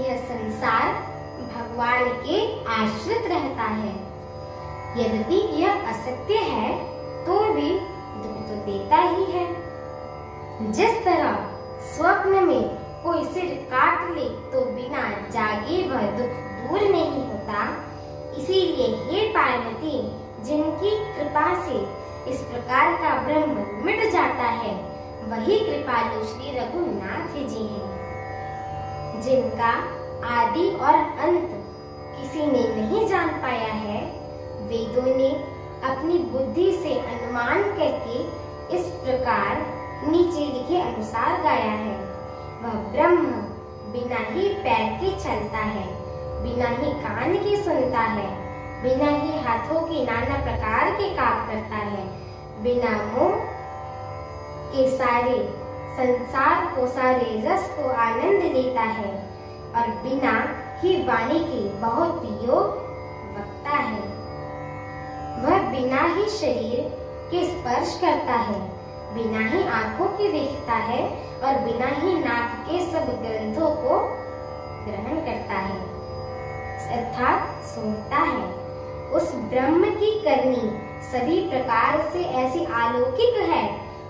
यह संसार भगवान के आश्रित रहता है। यद्यपि यह असत्य है तो भी दुख तो देता ही है। जिस तरह स्वप्न में कोई सिर काट ले तो बिना जागे वह दुख दूर नहीं होता, इसीलिए हे पार्वती, जिनकी कृपा से इस प्रकार का भ्रम मिट जाता है वही कृपालु श्री रघुनाथ जी हैं, जिनका आदि और अंत किसी ने नहीं जान पाया है। वेदों ने अपनी बुद्धि से अनुमान करके इस प्रकार नीचे लिखे अनुसार गाया है। वह ब्रह्म बिना ही पैर के चलता है, बिना ही कान के सुनता है, बिना ही हाथों के नाना प्रकार के काम करता है, बिना मुंह के सारे संसार को, सारे रस को आनंद लेता है और बिना ही वाणी के बहुत योग वक्ता है। वह बिना ही शरीर के स्पर्श करता है, बिना ही आंखों के देखता है और बिना ही नाक के सब ग्रंथों को ग्रहण करता है, अर्थात सूंघता है। उस ब्रह्म की करनी सभी प्रकार से ऐसी अलौकिक है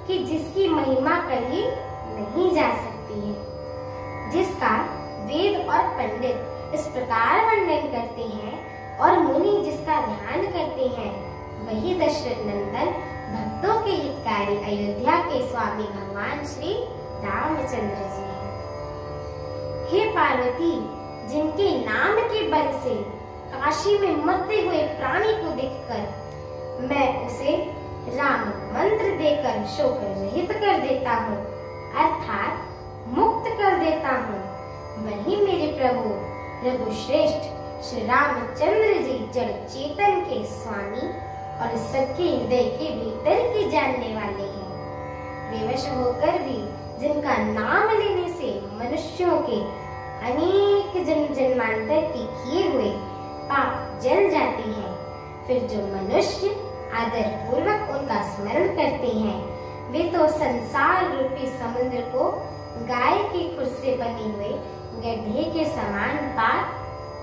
कि जिसकी महिमा कही नहीं जा सकती है, जिसका वेद और पंडित इस प्रकार वर्णन करते हैं और मुनि जिसका ध्यान करते हैं, वही दशरथ नंदन भक्तों के हितकारी अयोध्या के स्वामी भगवान श्री रामचंद्र जी हैं। हे पार्वती, जिनके नाम के बल से काशी में मरते हुए प्राणी को देखकर मैं उसे राम मंत्र देकर शोक रहित कर देता हूँ, अर्थात मुक्त कर देता हूँ, वही मेरे प्रभु रघुश्रेष्ठ श्री रामचंद्र जी जड़ चेतन के स्वामी और सबके हृदय के भीतर के जानने वाले हैं। विवश होकर भी जिनका नाम लेने से मनुष्यों के अनेक जन्म जन्मांतर के किए हुए पाप जल जाते हैं, फिर जो मनुष्य आदर पूर्वक उनका स्मरण करते हैं, वे तो संसार रूपी समुद्र को गाय के खुर से बने हुए गड्ढे के समान पार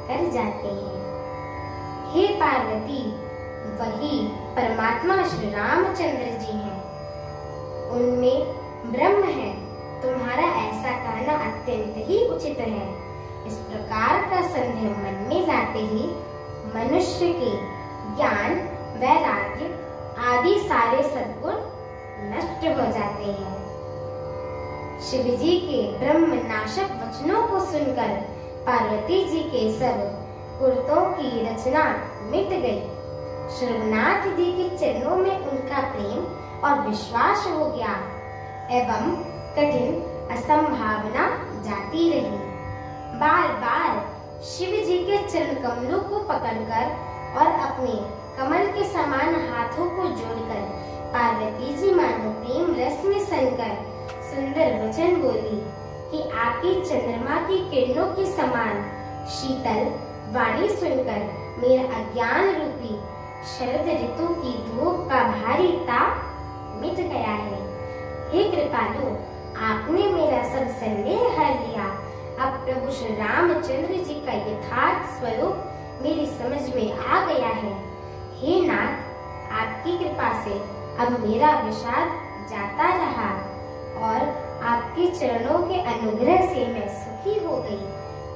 कर जाते हैं। हे पार्वती, वही परमात्मा श्री रामचंद्र जी हैं, उनमें ब्रह्म है। तुम्हारा ऐसा कहना अत्यंत ही उचित है। इस प्रकार का संदेह मन में लाते ही मनुष्य के ज्ञान, वैराग्य आदि सारे सद्गुण नष्ट हो जाते हैं। शिव जी के ब्रह्म नाशक वचनों को सुनकर पार्वती जी के सब कुर्तों की रचना मिट गई। श्रीनाथ जी के चरणों में उनका प्रेम और विश्वास हो गया एवं कठिन असंभावना जाती रही। बार बार शिव जी के चरण कमलों को पकड़कर और अपने कमल के समान हाथों को जोड़कर पार्वती जी मानो प्रेम रस में सनकर सुंदर वचन बोली कि आपकी चंद्रमा की किरणों के समान शीतल वाणी सुनकर मेरा अज्ञान रूपी शरद ऋतु की धूप का भारी ताप मिट गया है। हे कृपालु, आपने मेरा सब संदेह हर लिया। अब प्रभु श्री रामचंद्र जी का यथार्थ स्वरूप मेरी समझ में आ गया है। हे नाथ, आपकी कृपा से अब मेरा विषाद जाता रहा और आपके चरणों के अनुग्रह से मैं सुखी हो गई।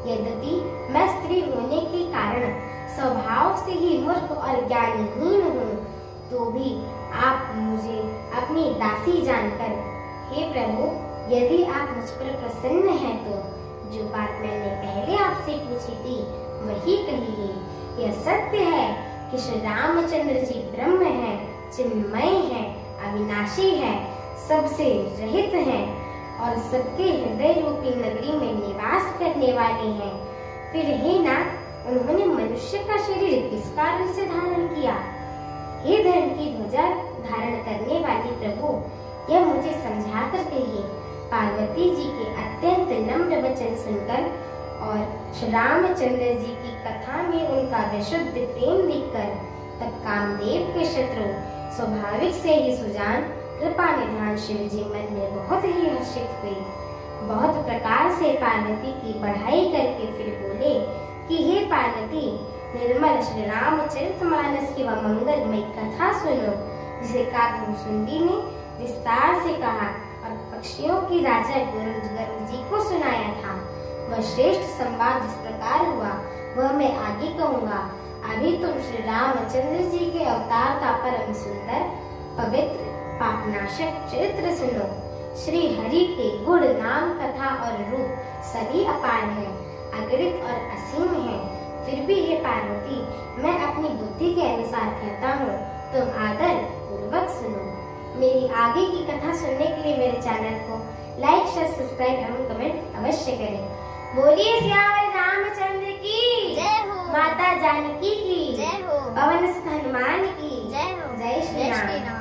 यद्यपि मैं स्त्री होने के कारण स्वभाव से ही मूर्ख और ज्ञानहीन हूँ, तो भी आप मुझे अपनी दासी जानकर, हे प्रभु, यदि आप मुझ पर प्रसन्न हैं तो जो बात मैंने पहले आपसे पूछी थी वही कहिए। यह सत्य है कि श्री रामचंद्र जी ब्रह्म है, चिन्मय है, अविनाशी है, सबसे रहित हैं और सबके हृदय रूपी नगरी में निवास करने वाले हैं। फिर हे नाथ, उन्होंने मनुष्य का शरीर किस कारण से धारण किया? हे धर्म की ध्वजा धारण करने वाले प्रभु, यह मुझे समझा कर कहिए। पार्वती जी के अत्यंत नम्र वचन सुनकर और श्री रामचंद्र जी की कथा में उनका विशुद्ध प्रेम देखकर तब कामदेव के शत्रु स्वाभाविक से ही सुजान कृपा निधान शिव जी मन में बहुत ही हर्षित हुए बहुत प्रकार से पार्वती की पढ़ाई करके फिर बोले कि हे पार्वती, निर्मल श्री रामचरितमानस की वह मंगलमयी कथा सुनो, जिसे काकभूषुंडी ने विस्तार से कहा और पक्षियों की राजा गरुड़ जी को सुनाया था। वह श्रेष्ठ संवाद जिस प्रकार हुआ वह मैं आगे कहूँगा। अभी तुम श्री रामचंद्र जी के अवतार का परम सुंदर पवित्र पापनाशक चरित्र सुनो। श्री हरि के गुण नाम कथा और रूप सभी अपार है, अगणित और असीम है। फिर भी हे पार्वती, मैं अपनी बुद्धि के अनुसार कहता हूँ, तुम आदर पूर्वक सुनो। मेरी आगे की कथा सुनने के लिए मेरे चैनल को लाइक, शेयर, सब्सक्राइब एवं कमेंट अवश्य करें। बोलिए सियावर रामचंद्र की जय हो, माता जानकी की जय हो, पवन सुत हनुमान की जय हो, जय श्री राम।